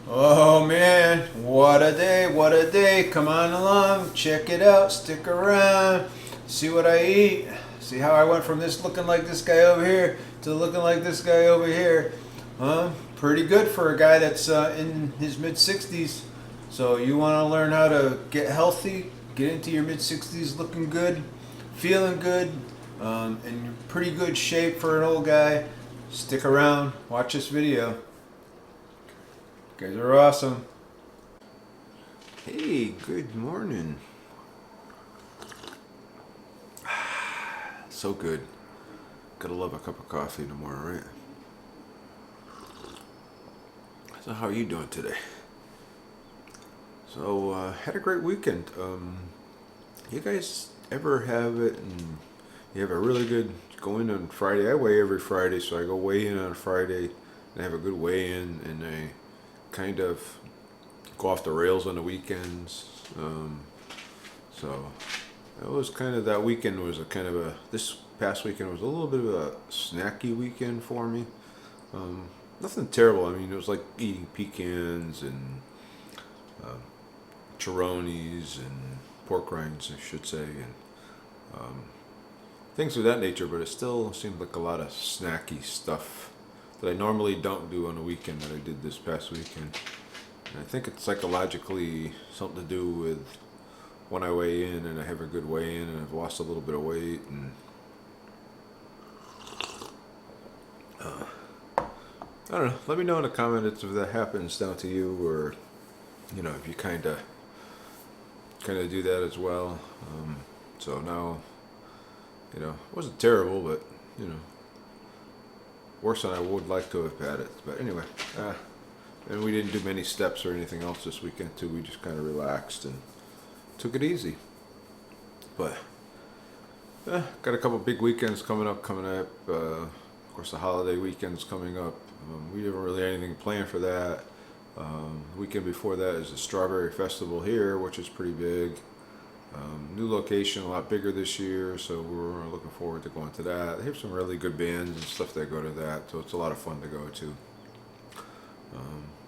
Oh man, what a day, what a day. Come on along, check it out, stick around, see what I eat. See how I went from this looking like this guy over here to looking like this guy over here. Pretty good for a guy that's in his mid 60s. So you want to learn how to get healthy, get into your mid 60s looking good, feeling good, in pretty good shape for an old guy. Stick around, watch this video. You guys are awesome. Hey, good morning. So good. Gotta love a cup of coffee in the morning, right? So how are you doing today? So, had a great weekend. You guys ever have it and you have a really good go in on Friday? I weigh every Friday, so I go weigh in on Friday and I have a good weigh in, and I kind of go off the rails on the weekends. So it was kind of, that weekend was a kind of a, this past weekend was a little bit of a snacky weekend for me. Nothing terrible. I mean, it was like eating pecans and churronis and pork rinds, I should say, and things of that nature, but it still seemed like a lot of snacky stuff that I normally don't do on a weekend that I did this past weekend. And I think it's psychologically something to do with when I weigh in and I have a good weigh in and I've lost a little bit of weight, and I don't know. Let me know in the comments if that happens down to you, or if you kind of do that as well. So now, it wasn't terrible, but worse than I would like to have had it. But anyway, and we didn't do many steps or anything else this weekend too. We just kind of relaxed and took it easy. But got a couple big weekends coming up. Of course, the holiday weekend's coming up. We didn't really have anything planned for that. The weekend before that is the Strawberry Festival here, which is pretty big. New location, a lot bigger this year, so we're looking forward to going to that. They have some really good bands and stuff that go to that, so it's a lot of fun to go to.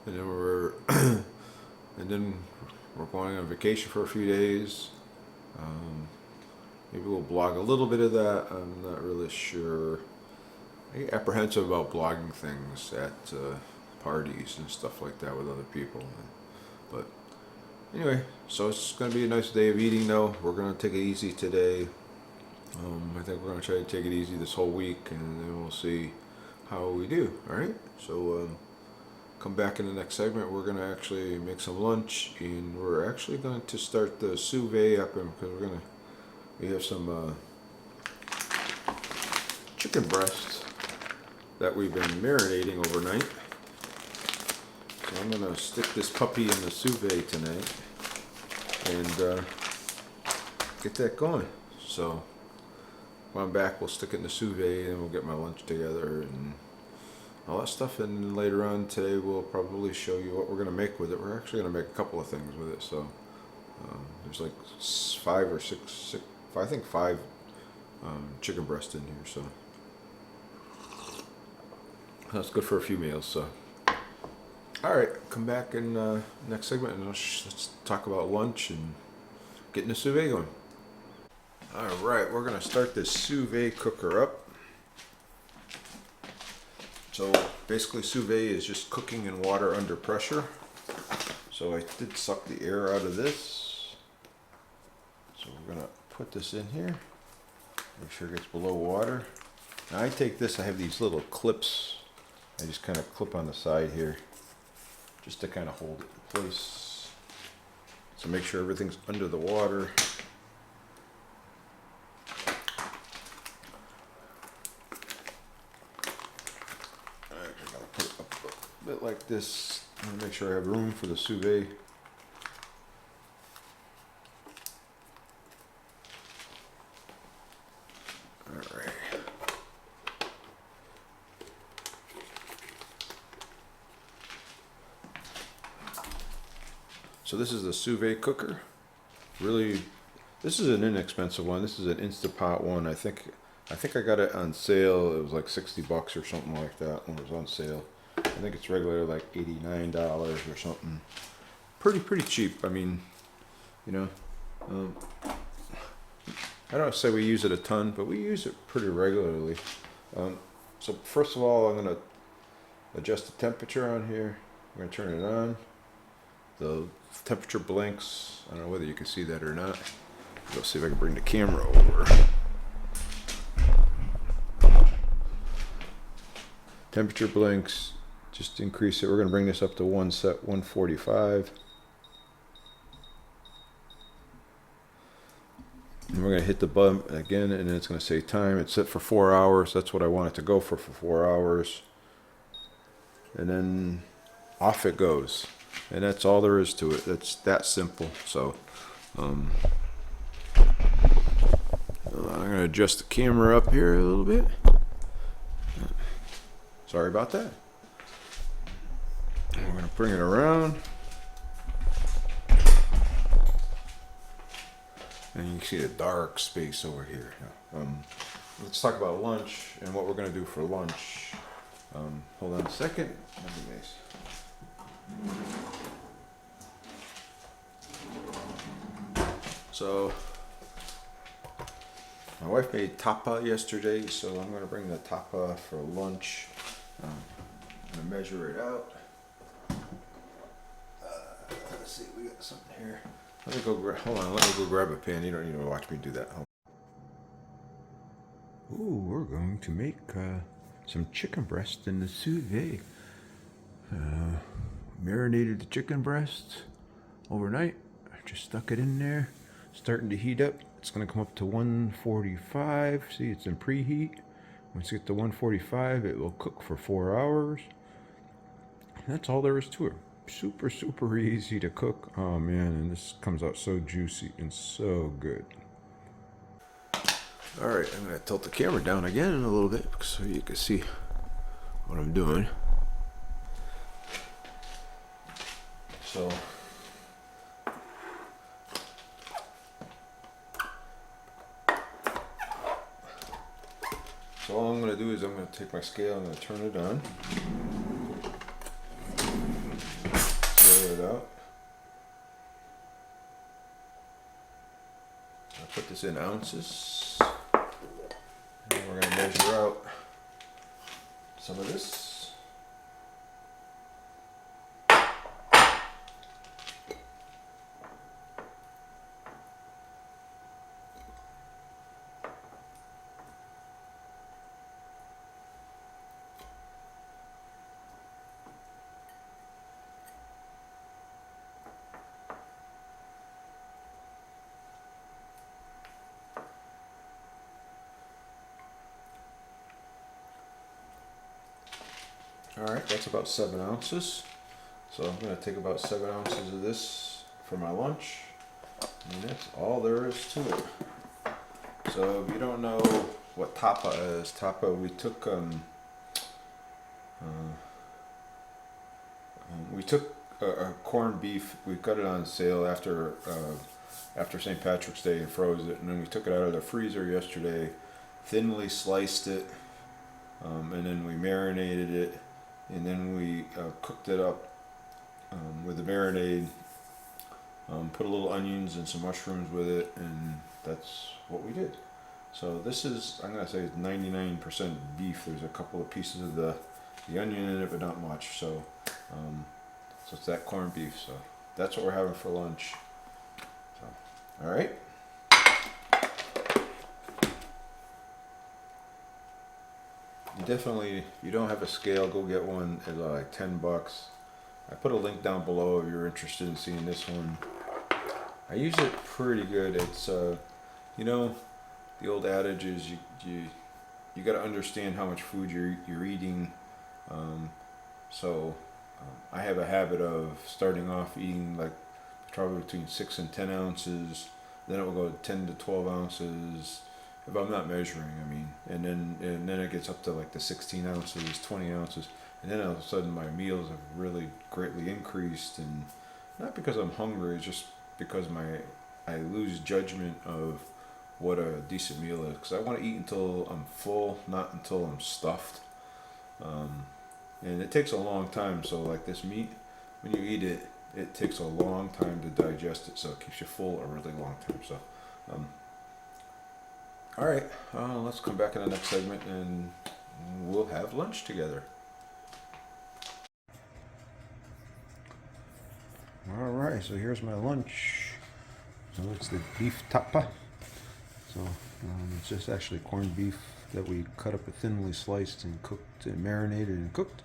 And then we're going on vacation for a few days. Maybe we'll blog a little bit of that. I'm not really sure. I get apprehensive about blogging things at parties and stuff like that with other people. But anyway, so it's going to be a nice day of eating though. We're going to take it easy today. I think we're going to try to take it easy this whole week, and then we'll see how we do. Alright, so come back in the next segment. We're going to actually make some lunch, and we're actually going to start the sous vide up, because we have some chicken breasts that we've been marinating overnight. So I'm going to stick this puppy in the sous vide tonight and get that going. So when I'm back, we'll stick it in the sous vide and we'll get my lunch together and all that stuff. And later on today, we'll probably show you what we're going to make with it. We're actually going to make a couple of things with it. So there's like 5 or 6, I think 5 chicken breasts in here. So that's good for a few meals. So alright, come back in next segment and let's talk about lunch and getting the sous vide going. Alright, we're going to start this sous vide cooker up. So basically sous vide is just cooking in water under pressure. So I did suck the air out of this. So we're going to put this in here. Make sure it gets below water. Now I take this, I have these little clips. I just kind of clip on the side here, just to kind of hold it in place. So make sure everything's under the water. Alright, I gotta put it up a bit like this. I'm gonna make sure I have room for the sous vide. Alright. So this is the sous vide cooker. Really, this is an inexpensive one. This is an Instapot one. I think I got it on sale. It was like $60 or something like that when it was on sale. I think it's regular like $89 or something. Pretty cheap. I mean, you know, I don't say we use it a ton, but we use it pretty regularly. So first of all, I'm gonna adjust the temperature on here. I'm gonna turn it on. The temperature blinks. I don't know whether you can see that or not. Let's see if I can bring the camera over. Temperature blinks. Just increase it. We're gonna bring this up to 145. And we're going to hit the button again, and then it's going to say time. It's set for 4 hours. That's what I want it to go for 4 hours. And then off it goes. And that's all there is to it. That's that simple. So I'm going to adjust the camera up here a little bit. Sorry about that. We're going to bring it around. And you can see the dark space over here. Let's talk about lunch and what we're going to do for lunch. Hold on a second. That'd be nice. So, my wife made tapa yesterday, so I'm going to bring the tapa for lunch. I'm going to measure it out. Let's see, we got something here. Let me go hold on, let me go grab a pan. You don't need to watch me do that. Ooh, we're going to make some chicken breast in the sous vide. Marinated the chicken breast overnight. I just stuck it in there. Starting to heat up. It's going to come up to 145. See, it's in preheat. Once you get to 145, it will cook for 4 hours. And that's all there is to it. Super easy to cook. Oh man, and this comes out so juicy and so good. Alright, I'm going to tilt the camera down again a little bit so you can see what I'm doing. So all I'm going to do is I'm going to take my scale, I'm going to turn it on. It out. I'll put this in ounces, and we're going to measure out some of this. Alright, that's about 7 ounces. So I'm going to take about 7 ounces of this for my lunch. And that's all there is to it. So if you don't know what tapa is, tapa, we took a corned beef. We got it on sale after St. Patrick's Day and froze it. And then we took it out of the freezer yesterday, thinly sliced it, and then we marinated it. And then we cooked it up with the marinade, put a little onions and some mushrooms with it, and that's what we did. So this is, I'm going to say it's 99% beef. There's a couple of pieces of the onion in it, but not much. So it's that corned beef. So that's what we're having for lunch. So, all right. Definitely, if you don't have a scale, go get one. It's like $10. I put a link down below if you're interested in seeing this one. I use it pretty good. It's you know, the old adage is you got to understand how much food you're eating. I have a habit of starting off eating like probably between 6 and 10 ounces. Then it will go 10 to 12 ounces. If I'm not measuring, I mean, and then it gets up to like the 16 ounces, 20 ounces, and then all of a sudden my meals have really greatly increased, and not because I'm hungry, it's just because I lose judgment of what a decent meal is, because I want to eat until I'm full, not until I'm stuffed. and it takes a long time. So like this meat, when you eat it, it takes a long time to digest it, so it keeps you full a really long time. So, all right, let's come back in the next segment and we'll have lunch together. All right, so here's my lunch. So it's the beef tapa. So it's just actually corned beef that we cut up thinly sliced and cooked and marinated and cooked.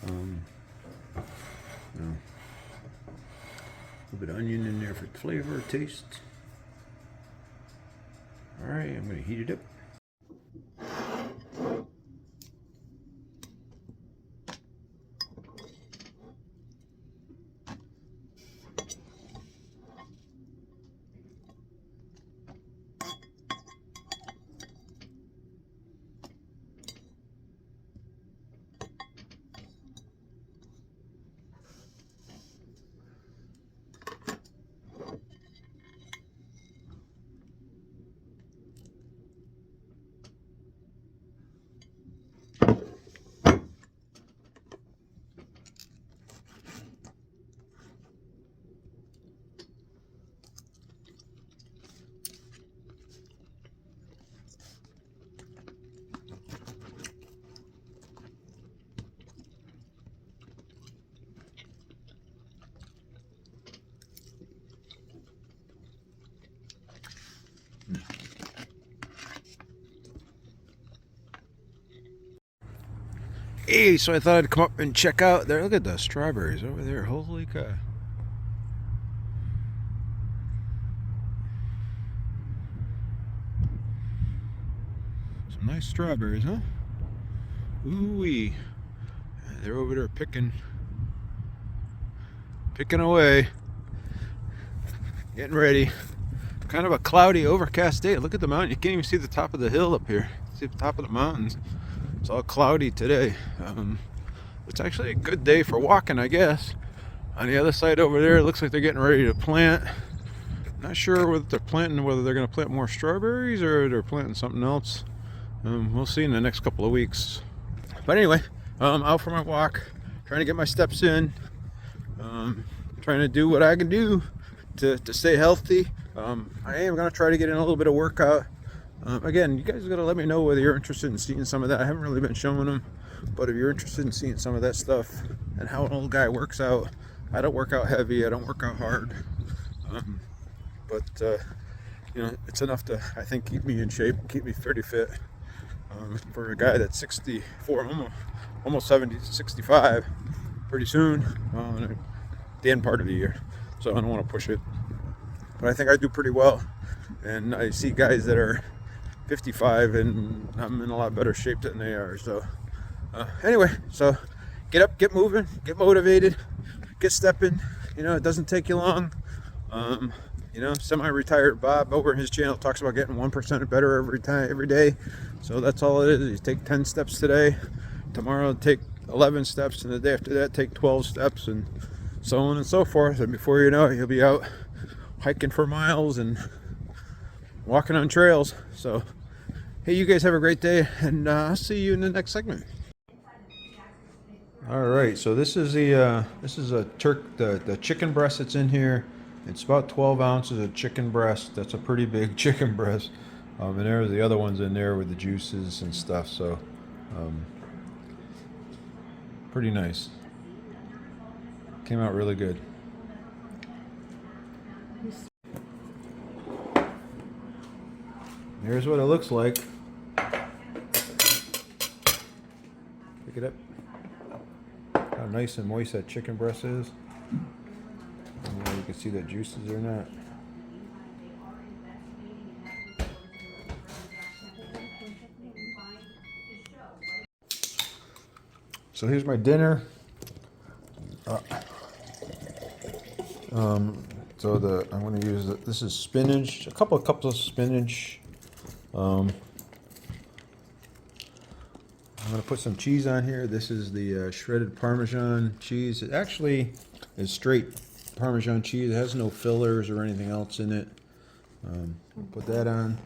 A little bit of onion in there for flavor, taste. All right, I'm going to heat it up. Hey, so I thought I'd come up and check out there. Look at the strawberries over there. Holy cow. Some nice strawberries, huh? Ooh-wee. They're over there picking away. Getting ready. Kind of a cloudy, overcast day. Look at the mountain. You can't even see the top of the hill up here. See the top of the mountains. It's all cloudy today. It's actually a good day for walking, I guess. On the other side over there, it looks like they're getting ready to plant. Not sure whether they're going to plant more strawberries or they're planting something else. We'll see in the next couple of weeks. But anyway, out for my walk, trying to get my steps in, trying to do what I can do to stay healthy. I am going to try to get in a little bit of workout. Again, you guys got to let me know whether you're interested in seeing some of that. I haven't really been showing them, but if you're interested in seeing some of that stuff and how an old guy works out, I don't work out heavy, I don't work out hard, but you know, it's enough to, I think, keep me in shape, keep me pretty fit. For a guy that's 64, almost 70, 65, pretty soon, the end part of the year. So I don't want to push it, but I think I do pretty well. And I see guys that are 55 and I'm in a lot better shape than they are. So anyway, so get up, get moving, get motivated, get stepping. You know, it doesn't take you long. You know, semi-retired Bob over his channel talks about getting 1% better every day. So that's all it is. You take 10 steps today, tomorrow take 11 steps, and the day after that take 12 steps, and so on and so forth. And before you know it, you'll be out hiking for miles and walking on trails. So hey, you guys have a great day, and I'll see you in the next segment. All right, so this is the chicken breast that's in here. It's about 12 ounces of chicken breast. That's a pretty big chicken breast. And there's the other ones in there with the juices and stuff. So pretty nice. Came out really good. Here's what it looks like. Pick it up. How nice and moist that chicken breast is. I don't know if you can see the juices or not. So here's my dinner. I'm going to use this is spinach, a couple of cups of spinach. I'm going to put some cheese on here. This is the shredded Parmesan cheese. It actually is straight Parmesan cheese. It has no fillers or anything else in it. Put that on.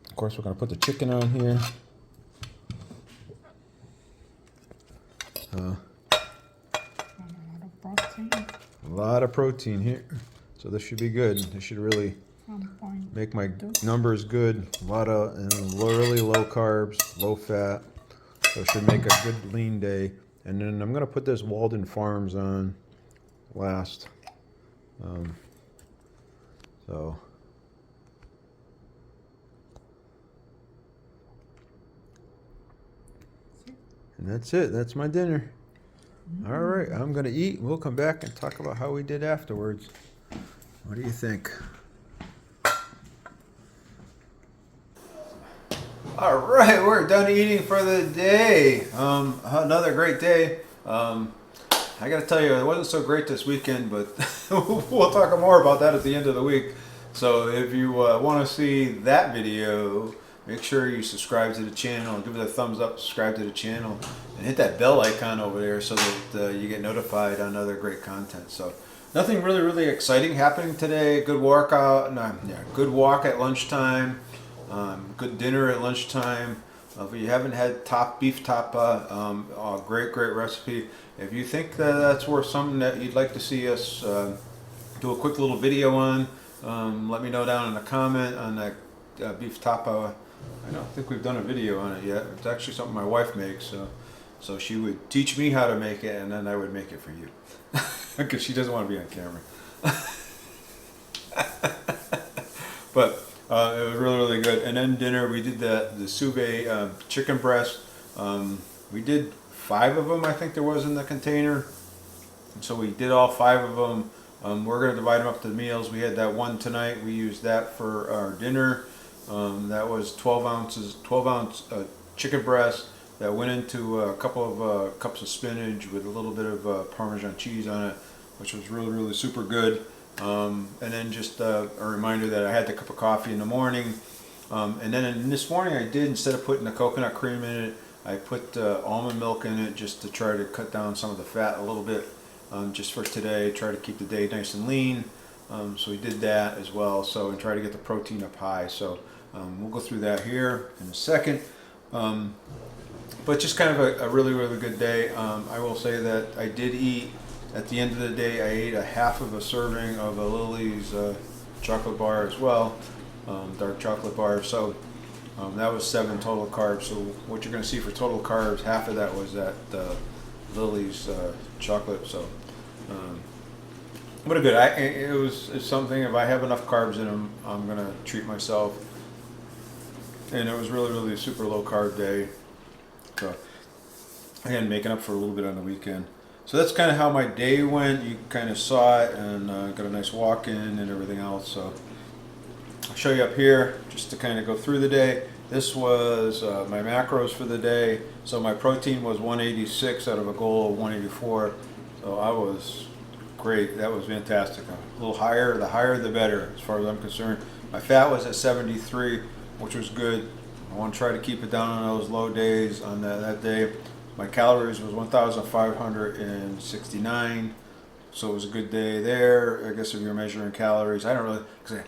Of course, we're going to put the chicken on here. A lot of protein. A lot of protein here. So this should be good. This should really make my numbers good. A lot of really low carbs, low fat. So it should make a good lean day. And then I'm going to put this Walden Farms on last. So and that's it. That's my dinner. All right, I'm going to eat. We'll come back and talk about how we did afterwards. What do you think? All right, we're done eating for the day. Another great day. I got to tell you, it wasn't so great this weekend, but we'll talk more about that at the end of the week. So if you want to see that video, make sure you subscribe to the channel, give it a thumbs up, subscribe to the channel, and hit that bell icon over there so that you get notified on other great content. So nothing really exciting happening today. Good workout, good walk at lunchtime, good dinner at lunchtime. If you haven't had beef tapa, great recipe. If you think that's worth something that you'd like to see us do a quick little video on, let me know down in the comment on that beef tapa. I don't think we've done a video on it yet. It's actually something my wife makes, so she would teach me how to make it, and then I would make it for you, because she doesn't want to be on camera. But it was really good. And then dinner, we did the sous vide chicken breast. We did 5 of them, I think there was in the container. So we did all 5 of them. We're going to divide them up to the meals. We had that one tonight. We used that for our dinner. That was 12 ounce chicken breast that went into a couple of cups of spinach with a little bit of Parmesan cheese on it, which was really super good. And then just a reminder that I had the cup of coffee in the morning. And then this morning I did, instead of putting the coconut cream in it, I put almond milk in it just to try to cut down some of the fat a little bit, just for today, try to keep the day nice and lean. So we did that as well, and try to get the protein up high. So we'll go through that here in a second. But just kind of a really good day. I will say that I did eat, at the end of the day, I ate a half of a serving of a Lily's chocolate bar as well, dark chocolate bar. So that was 7 total carbs. So what you're going to see for total carbs, half of that was that Lily's chocolate. So what a good. It's something. If I have enough carbs in them, I'm going to treat myself. And it was really a super low carb day. So again, making up for a little bit on the weekend. So that's kind of how my day went. You kind of saw it, and got a nice walk in and everything else. So I'll show you up here just to kind of go through the day. This was my macros for the day. So my protein was 186 out of a goal of 184. So I was great. That was fantastic. A little higher, the higher the better as far as I'm concerned. My fat was at 73, which was good. I want to try to keep it down on those low days on that day. My calories was 1,569, so it was a good day there. I guess if you're measuring calories, I don't really, cause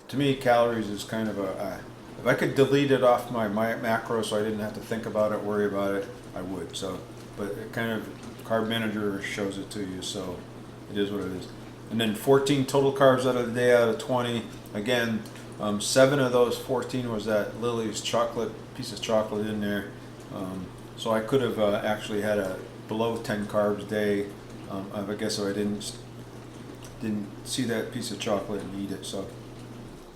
to me calories is kind of if I could delete it off my macro so I didn't have to think about it, worry about it, I would. So, but it kind of, Carb Manager shows it to you, so it is what it is. And then 14 total carbs out of the day out of 20. Again, 7 of those 14 was that Lily's piece of chocolate in there. So I could have actually had a below 10 carbs day. I guess if I didn't see that piece of chocolate and eat it. So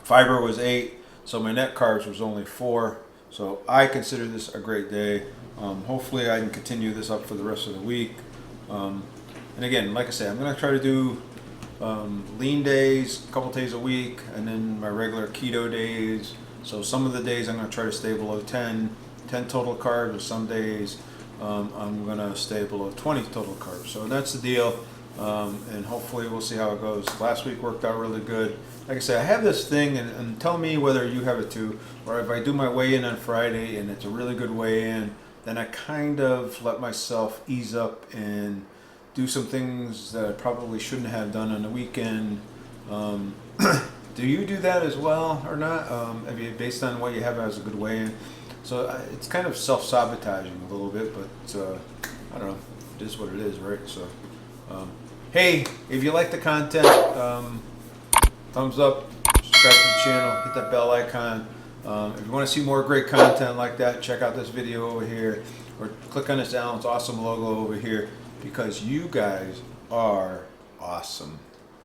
fiber was 8. So my net carbs was only 4. So I consider this a great day. Hopefully I can continue this up for the rest of the week. And again, like I said, I'm going to try to do lean days, a couple days a week, and then my regular keto days. So some of the days I'm going to try to stay below 10 total carbs, and some days I'm going to stay below 20 total carbs. So that's the deal, and hopefully we'll see how it goes. Last week worked out really good. Like I said, I have this thing, and tell me whether you have it too, or if I do my weigh-in on Friday and it's a really good weigh-in, then I kind of let myself ease up and do some things that I probably shouldn't have done on the weekend. Do you do that as well or not? Based on what you have as a good weigh-in? So it's kind of self-sabotaging a little bit, but I don't know. it is what it is, right? So, hey, if you like the content, thumbs up, subscribe to the channel, hit that bell icon. If you want to see more great content like that, check out this video over here, or click on this Alan's Awesome logo over here, because you guys are awesome.